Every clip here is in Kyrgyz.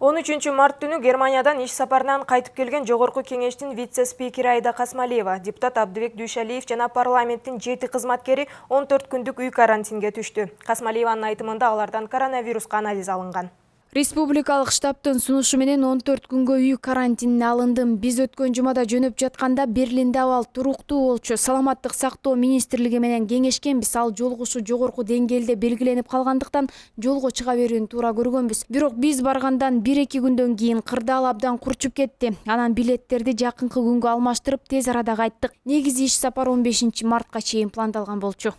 13 март түнү Германиядан иш сапарынан кайтып келген Жогорку кеңештин вице-спикери Айда Касмалиева, депутат Абдыбек Дүйшалиев жана парламенттин 7 кызматкери 14 күндүк үй карантинге түштү. Касмалиеванын айтымында алардан коронавируска анализ алынган. Республикалык штабтын сунушу менен 14 күнгө үй карантинине алындым. Биз өткөн жумада жөнөп жатканда Берлинде абал туруктуу болчу. Саламаттык сактоо министрлиги менен кеңешкенбиз. Ал жолугушуу жогорку деңгээлде белгиленип калгандыктан жолго чыга берүүнү туура көргөнбүз. Бирок биз баргандан 1-2 күндөн кийин кырдаал абдан курчуп кетти. Анан билеттерди жакынкы күнгө алмаштырып тез арада кайттык. Негизи иш сапар 15 мартка чейин пландалган болчу.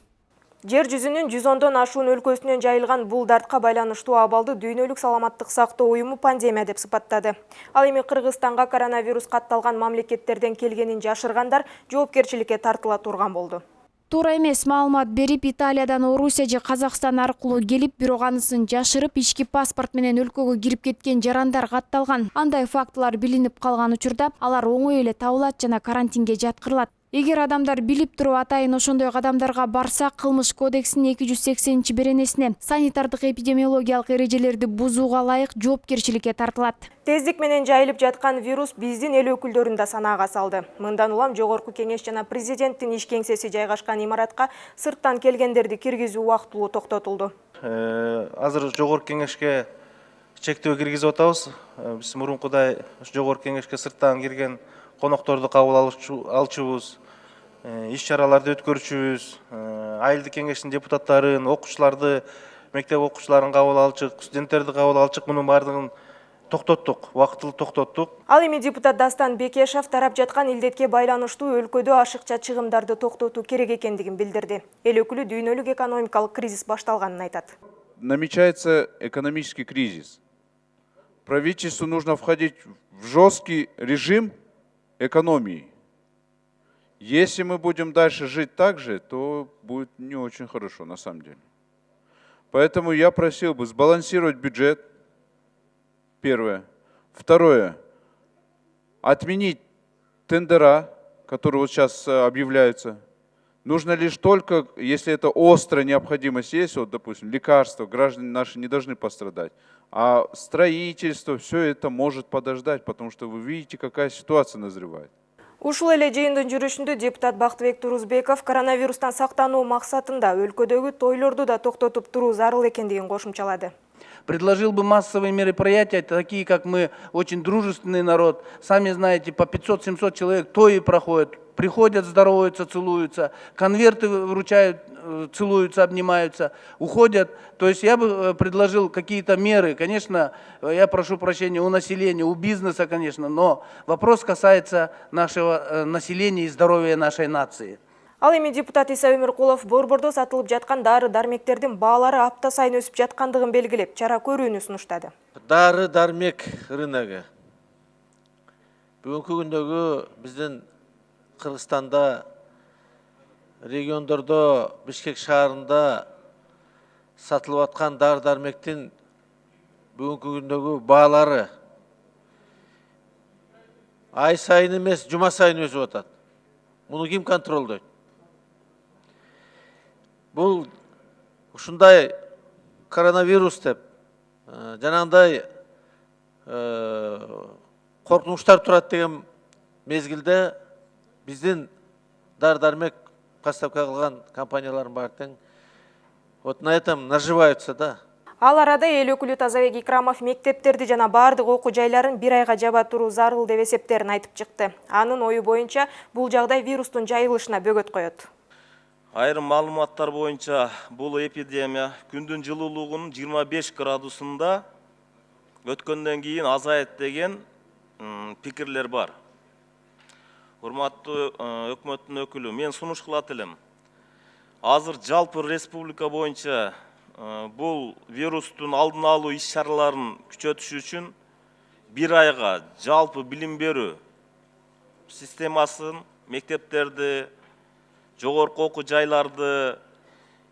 Жер жүзүнүн 110дон ашуун өлкөсүнөн жайылган бул дартка байланыштуу абалды Дүйнөлүк саламаттык сактоо уюму пандемия деп сыпаттады. Ал эми Кыргызстанга коронавирус катталган мамлекеттерден келгенин жашыргандар жоопкерчиликке тартыла турган болду. Туура эмес маалымат берип, Италиядан Орусия же Казакстан аркылуу келип, бирок анысын жашырып, ички паспорт менен өлкөгө кирип кеткен жарандар катталган. Андай фактылар билинип калган учурда алар оңой эле табылат жана карантинге жаткырылат. Эгер адамдар билип туруп атайын ошондой кадамдарга барса, кылмыш кодексинин 280-беренесине санитардык эпидемиологиялык эрежелерди бузууга ылайык жоопкерчиликке тартылат. Тездик менен жайылып жаткан вирус биздин эл өкүлдөрүн да санаага салды. Мындан улам Жогорку кеңеш жана президенттин иш кеңсеси жайгашкан имаратка сырттан келгендерди киргизүү убактылуу токтотулду. Азыр Жогорку кеңешке чектөө киргизип атабыз. Биз мурункудай Жогорку кеңешке сырттан кирген конокторду кабыл алчубуз, иш чараларды өткөрчүбүз, айылдык кеңештин депутаттарын, окуучуларды, мектеп окуучуларын кабыл алчык, студенттерди кабыл алчык, мунун баардыгын токтоттук, убактылуу токтоттук. Ал эми депутат Дастан Бекешев тарап жаткан илдетке байланыштуу өлкөдө ашыкча чыгымдарды токтотуу керек экендигин билдирди. Эл өкүлү дүйнөлүк экономикалык кризис башталганын айтат. Намечается экономический кризис. Правительству нужно входить в жесткий режим экономии. Если мы будем дальше жить так же, то будет не очень хорошо на самом деле. Поэтому я просил бы сбалансировать бюджет, первое. Второе, отменить тендера, которые вот сейчас объявляются. Нужно лишь только, если это острая необходимость есть, вот, допустим, лекарства, граждане наши не должны пострадать. А строительство, все это может подождать, потому что вы видите, какая ситуация назревает. Ушул эле жыйындын жүрүшүндө депутат Бактыбек Турузбеков коронавирустан сактануу максатында өлкөдөгү тойлорду да токтотуп туруу зарыл экендигин кошумчалады. Предложил бы массовые мероприятия, такие как мы, очень дружественный народ. Сами знаете, по 500-700 человек тои проходят, приходят, здороваются, целуются, конверты вручают, целуются, обнимаются, уходят. То есть я бы предложил какие-то меры. Конечно, я прошу прощения у населения, у бизнеса, конечно, но вопрос касается нашего населения и здоровья нашей нации. Ал эми депутат Иса Өмүркулов борбордо сатылып жаткан дары-дармектердин баалары апта сайын өсүп жаткандыгын белгилеп, чара көрүүнү сунуштады. Дары-дармек рыногу. Бүгүнкү күндөгү биздин Кыргызстанда, региондордо, Бишкек шаарында сатылып аткан дары-дармектин бүгүнкү күндөгү баалары ай сайын эмес, жума сайын өсүп атат. Муну ким контролдойт? Бұл ушундай коронавирус деп, жанагындай коркунучтар турат деген мезгилде биздин дары-дармек поставка кылган компаниялардын баары тең вот на этом наживаются, да. Ал арада эл өкүлү Тазабек Икрамов мектептерди жана баардык окуу жайларын 1 айга жаба туруу зарыл деп эсептерин айтып чыкты. Анын ою боюнча бул жагдай вирустун жайылышына бөгөт коет. Айрым маалыматтар боюнча бул эпидемия күндүн жылуулугунун 25 градусунда өткөндөн кийин азайат деген пикирлер бар. Урматтуу өкмөттүн өкүлү, мен сунуш кылат элем. Азыр жалпы республика боюнча бул вирустун алдын алуу иш чараларын күчөтүш үчүн 1 айга жалпы билим берүү системасын, мектептерди, жогорку окуу жайларды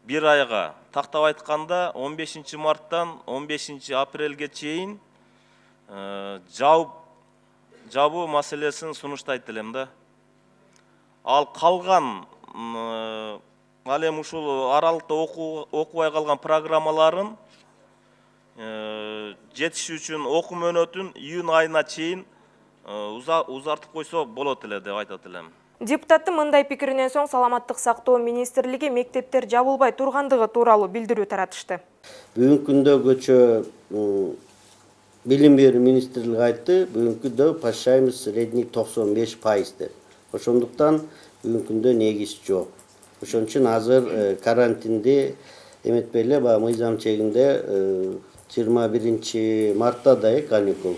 1 айга, тактап айтканда 15 марттан 15 апрелге чейин жабуу маселесин сунуштайт элем да. Ал калган ал эми ушул аралыкта окубай калган программаларын жетиши үчүн окум өнөтүн июнь айына чейин узартып койсо болот эле деп айтат элем. Депутаттын мындай пикиринен соң Саламаттык сактоо министрлиги мектептер жабылбай тургандыгы тууралуу билдирүү таратышты. Бүгүнкү күндө көчө билим берүү министрлиги айтты, бүгүнкү күндө пашайбыз средний 95% деп. Ошондуктан бүгүнкү күндө негиз жок. Ошон үчүн азыр карантинди эметпей эле баягы мыйзам чегинде 21 мартта да каникул.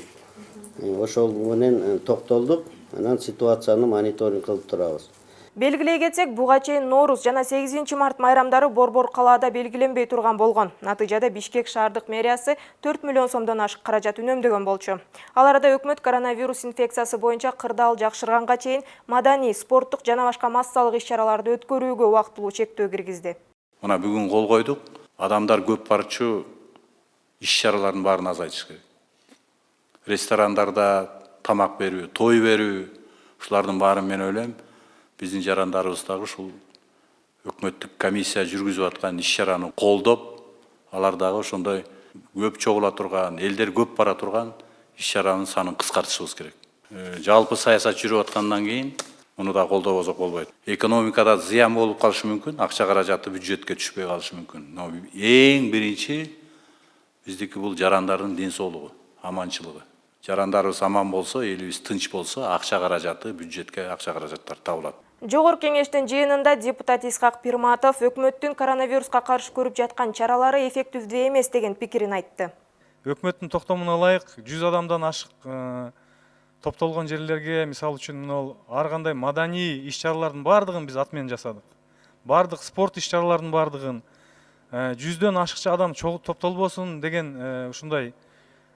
Ошол менен токтолдук, анан ситуацияны мониторинг кылып турабыз. Белгилей кетсек, буга чейин Ноорус жана 8 март майрамдары борбор калаада белгиленбей турган болгон. Натыйжада Бишкек шаардык мэриясы 4 миллион сомдон ашык каражат үнөмдөгөн болчу. Ал арада өкмөт коронавирус инфекциясы боюнча кырдаал жакшырганга чейин маданий, спорттук жана башка массалык иш-чараларды өткөрүүгө убактылуу чектөө киргизди. Мына бүгүн кол койдук. Адамдар көп барчу иш-чаралардын баарын азайтыш керек. Ресторандарда тамак берүү, той берүү, ушулардын баарын мен ойлойм, биздин жарандарыбыз дагы ушул өкмөттүк комиссия жүргүзүп аткан иш-чараны колдоп, алар дагы ошондой көп чогула турган, элдер көп бара турган иш-чаранын санын кыскартышыбыз керек. Жалпы саясат жүрүп аткандан кийин муну да колдобосок болбойт. Экономикада зыян болуп калышы мүмкүн, акча каражаты бюджетке түшпөй калышы мүмкүн. Но эң биринчи биздики бул жарандардын ден соолугу, аманчылыгы. Жарандарыбыз аман болсо, элибиз тынч болсо, акча каражаты, бюджетке акча каражаттар табылат. Жогорку кеңештин жыйынында депутат Исхак Пирматов өкмөттүн коронавируска каршы көрүп жаткан чаралары эффективдүү эмес деген пикирин айтты. Өкмөттүн токтомуна ылайык 100 адамдан ашык топтолгон жерлерге, мисалы үчүн ар кандай маданий иш-чаралардын бардыгын биз ат менен жасадык. Бардык спорт иш-чаралардын бардыгын 100дөн ашыкча адам топтолбосун деген ушундай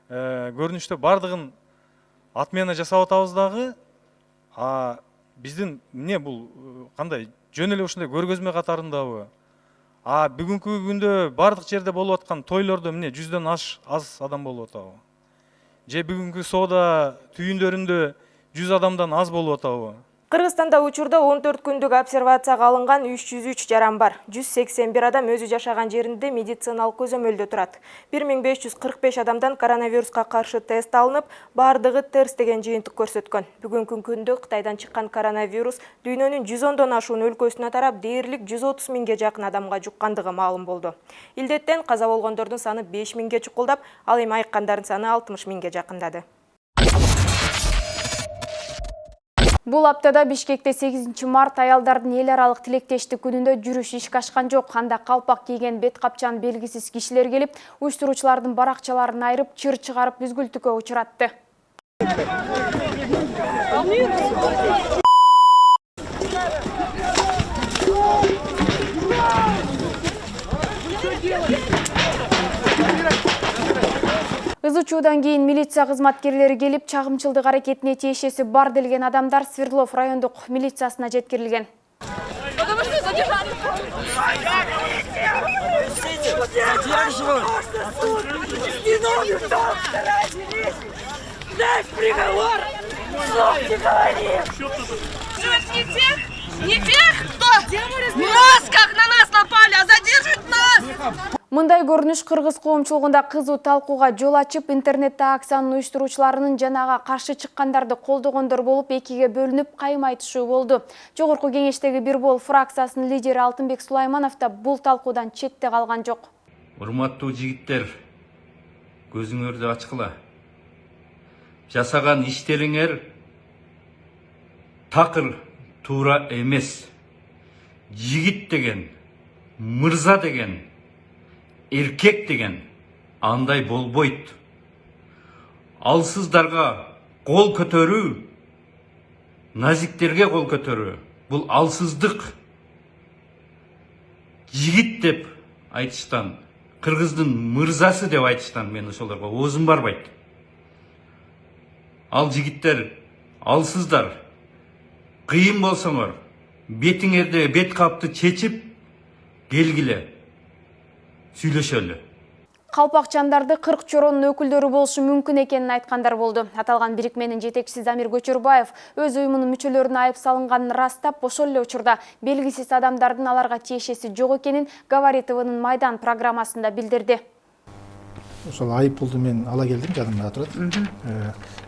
көрүнүштө бардыгын ат менен жасап атабыз дагы. Биздин эмне бул кандай жөн эле ушундай көргөзмө катарындабы? Бүгүнкү күндө бардык жерде болуп аткан тойлордо эмне 100дөн аз адам болуп атабы? Же бүгүнкү соода түйүндөрүндө 100 адамдан аз болуп атабы? Кыргызстанда учурда 14 күндүк обсервацияга алынган 303 жаран бар. 181 адам өзү жашаган жеринде медициналык көзөмөлдө турат. 1545 адамдан коронавируска каршы тест алынып, бардыгы терс деген жыйынтык көрсөткөн. Бүгүнкү күндө Кытайдан чыккан коронавирус дүйнөнүн 110дон ашуун өлкөсүнө тарап, дээрлик 130 миңге жакын адамга жуккандыгы маалым болду. Илдеттен каза болгондордун саны 5 миңге чукулдап, ал эми айыккандардын саны 60 миңге жакындады. Бул аптада Бишкекте 8 март аялдардын эл аралык тилектештик күнүндө жүрүш ишке ашкан жок. Анда калпак кийген, бет капчан белгисиз кишилер келип, уюштуруучулардын баракчаларын айырып, чыр чыгарып үзгүлтүккө учуратты. Ызычуудан кийин милиция кызматкерлери келип, чагымчылдык аракетине тиешеси бар делген адамдар Свердлов райондук милициясына жеткирилген. Не тех, кто в масках на нас напали, а задержит нас! Мындай көрүнүш кыргыз коомчулугунда кызуу талкууга жол ачып, интернетте акциянын уюштуруучуларынын жанага каршы чыккандарды колдогондор болуп, экиге бөлүнүп кайым айтышуу болду. Жогорку кеңештеги Бир Бол фракциясынын лидери Алтынбек Сулайманов да бул талкуудан четте калган жок. Урматтуу жигиттер, көзүңөрдү ачкыла. Жасаган иштериңер такыр туура эмес. Жигит деген, мырза деген, эркек деген андай болбойт. Алсыздарга кол көтөрүү, назиктерге кол көтөрүү бул алсыздык. Жигит деп айтыштан, кыргыздын мырзасы деп айтыштан мен ошолорго оозум барбайт. Ал жигиттер, алсыздар, кыйын болсоңор, бетиңерде бет капты чечип келгиле. Сүйлөшөлү. Калпакчандарды 40 чоронун өкүлдөрү болушу мүмкүн экенин айткандар болду. Аталган бирикменин жетекчиси Замир Көчөрбаев өз уюмунун мүчөлөрүнө айып салынганын ырастап, ошол эле учурда белгисиз адамдардын аларга тиешеси жок экенин Говори ТВнын Майдан программасында билдирди. ошол айып пулду мен ала келдим, жанымда турат.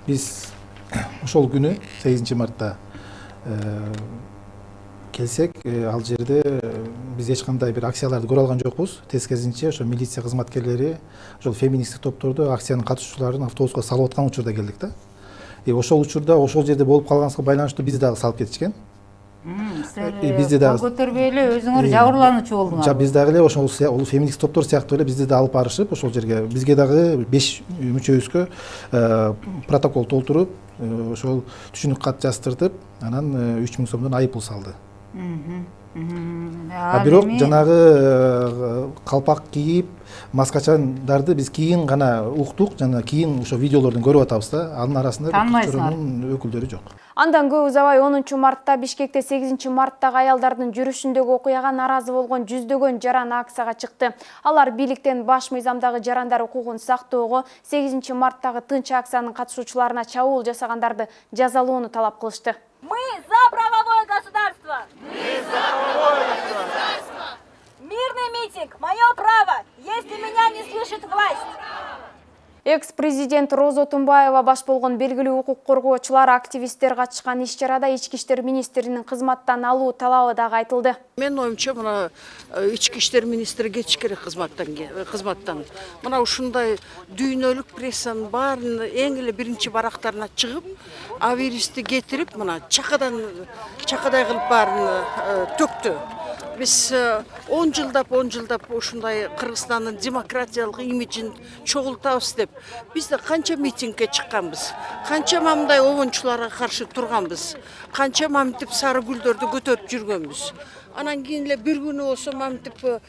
Биз ошол күнү 8 мартта келсек, ал жерде биз эч кандай бир акцияларды көрө алган жокпуз. Тескерисинче ошо милиция кызматкерлери, ошол феминисттик топторду, акциянын катышуучуларын автобуска салып аткан учурда келдик да. Ошол учурда ошол жерде болуп калганыбызга байланыштуу бизди дагы салып кетишкен. Бизди дагы көтөрбөй эле өзүңөр жабырлануучу болдуңар. Биз дагы эле ошол феминистик топтор сыяктуу эле бизди да алып барышып, ошол жерге бизге дагы 5 мүчөбүзгө протокол толтуруп, ошол түшүнүк кат жаздыртып, анан 3000 сомдон айып пул салды. Бирок жанагы калпак кийип, маскачандарды биз кийин гана уктук, жана кийин ошо видеолордон көрүп атабыз да. Анын арасында чоронун өкүлдөрү жок. Андан көп узабай 10 мартта Бишкекте 8 марттагы аялдардын жүрүшүндөгү окуяга наразы болгон жүздөгөн жаран акцияга чыкты. Алар бийликтен баш мыйзамдагы жарандар укугун сактоого, 8 марттагы тынч акциянын катышуучуларына чабуул жасагандарды жазалоону талап кылышты. Мы за правовое государство! Мы за правовое государство! Мирный митинг – мое право, если меня не слышит власть! Экс-президент Роза Тумбаева баш болгон белгилүү укук коргоочулар, активисттер катышкан иш-чарада ички иштер министринин кызматтан алуу талабы дагы айтылды. Мен оюмча мына ички иштер министри кетиш керек кызматтан. Мына ушундай дүйнөлүк прессанын баарын эң эле биринчи барактарына чыгып, авиристи кетирип, мына чакадай кылып баарын төктү. Biz 10 жылдап ушундай Кыргызстандын демократиялык имиджин чогултабыз деп, биз да канча митингге чыкканбыз, канча мындай обончуларга каршы турганбыз, канча мамтип сары гүлдөрдү көтөрүп жүргөнбүз. Анан кийин эле бир күнү болсо мамтип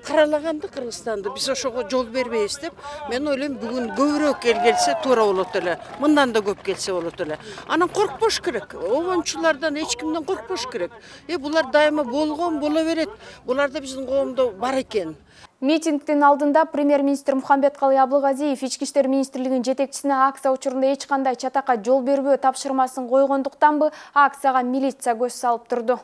каралаганды Кыргызстанды, биз ошого жол бербейбиз деп, мен ойлойм бүгүн көбүрөөк эл келсе туура болот эле, мындан да көп келсе болот эле. Анан коркпош керек, обончулардан эч кимден коркпош керек. Булар дайыма болгон боло берет, булар да биздин коомдо бар экен. Митингдин алдында премьер-министр Мухамбеткалый Абылгазиев ички иштер министрлигинин жетекчисине акция учурунда эч кандай чатакка жол бербөө тапшырмасын койгондуктанбы акцияга милиция көз салып турду.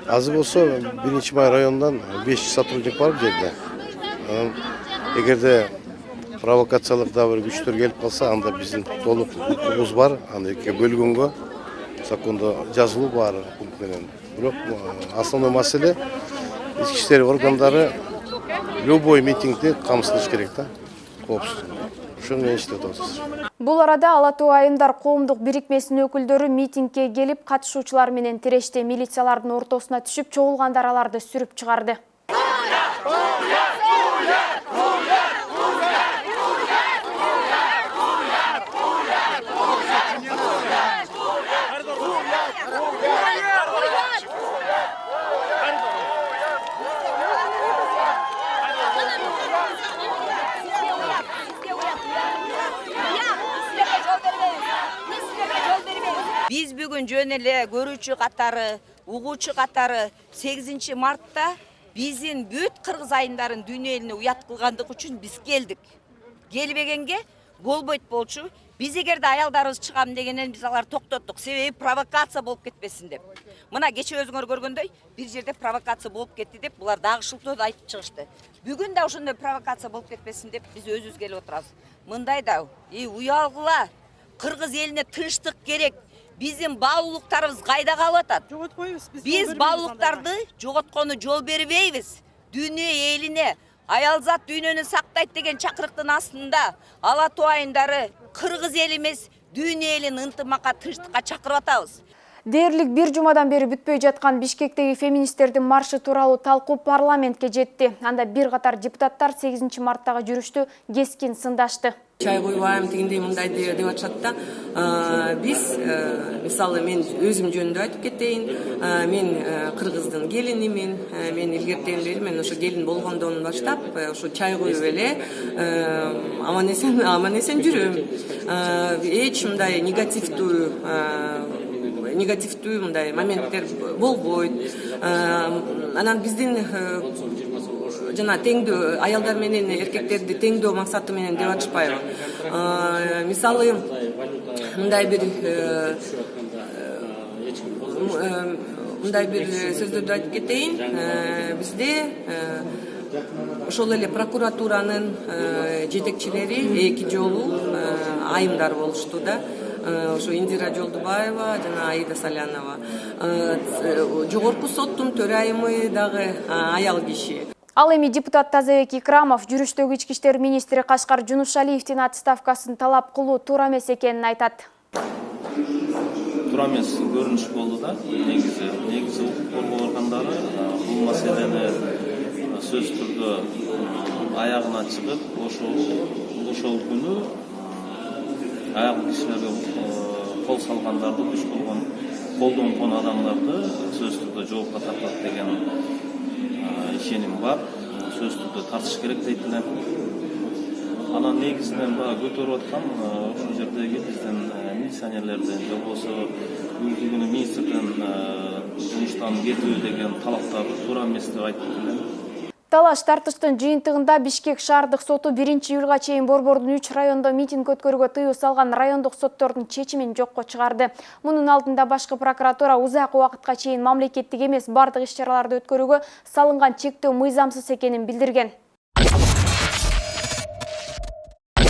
Азыр болсо 1-май районунан 5 сотрудник бар бул жерде. Эгерде провокациялык да бир күчтөр келип калса, анда биздин толук укугубуз бар, аны экиге бөлгөнгө закондо жазылуу баары пункт менен. Бирок основной маселе ички иштер органдары любой митингди камсыздаш керек да, коопсуздук. Ошону менен иштеп атабыз. Бул арада Ала Тоо айымдар коомдук бирикмесинин өкүлдөрү митингге келип, катышуучулар менен тиреште, милициялардын ортосуна түшүп, чогулгандар аларды сүрүп чыгарды. Biz bugün жөн эле көрүүчү катары, угуучу катары 8 мартта биздин бүт кыргыз айымдарын дүйнө элине уят кылгандык үчүн биз келдик. Келбегенге болбойт болчу. Биз эгерде аялдарыбыз чыгам дегенен биз алар токтоттук. Себеби провокация болуп кетпесин деп. Мына кече өзүңөр көргөндөй бир жерде провокация болуп кетти деп булар дагы шылтоодо айтып чыгышты. Бүгүн да ошондой провокация болуп кетпесин деп биз өзүбүз келип отурабыз. Мындай да уялгыла. Кыргыз элине тынчтык керек. Биздин баалуулуктарыбыз кайда калып атат? Биз баалуулуктарды жоготкону жол бербейбиз. Дүйнө элине аялзат дүйнөнү сактайт деген чакырыктын астында Ала Тоо айымдары кыргыз эл эмес, дүйнө элин ынтымакка, тынчтыкка чакырып атабыз. Дээрлик бир жумадан бери бүтпөй жаткан Бишкектеги феминисттердин маршы тууралуу талкуу парламентке жетти. Анда бир катар депутаттар 8 марттагы жүрүштү кескин сындашты. Чай койбайм дегендей мындай деп атышат да. Биз мисалы мен өзүм жөнүндө айтып кетейин. Мен кыргыздын келинимин. Мен илгертен бери мен ошо келин болгондон баштап ошо чай коюп эле аман эсен жүрөм. Эч мындай негативдүү мындай моменттер болбойт. Анан биздин жана теңдөө аялдар менен эркектерди теңдөө максаты менен деп атышпайбы. Мисалы мындай бир сөздөрдү айтып кетейин. Бизде ошол эле прокуратуранын жетекчилери эки жолу айымдар болушту да. Ошо Индира Жолдубаева жана Аида Салянова. Жогорку соттун төрайымы дагы аял киши. Ал эми депутат Тазабек Икрамов жүрүштөгү ички иштер министри Кашкар Жунушалиевдин отставкасын талап кылуу туура эмес экенин айтат. Туура эмес көрүнүш болду да. Негизи укук коргоо органдары бул маселени сөз түрдө аягына чыгып, ошол күнү аял кишилерге кол салгандарды, күч колдонгон адамдарды сөз түрдө жоопко тартат деген ишеним бар. Сөз түрдө тартыш керек дейт элем. Анан негизинен көтөрүп аткан ошол жердеги биздин милиционерлердин же болбосо бүгүнкү күнү министрдин жумуштан кетүү деген талаптарды туура эмес деп айтып келем. Талаш тартыштын жыйынтыгында Бишкек шаардык соту 1-июлга чейин Борбордун 3 райондо митинг өткөрүүгө тыюу салган райондук соттордун чечимин жокко чыгарды. Мунун алдында башкы прокуратура узак убакытка чейин мамлекеттик эмес бардык иш-чараларды өткөрүүгө салынган чектөө мыйзамсыз экенин билдирген.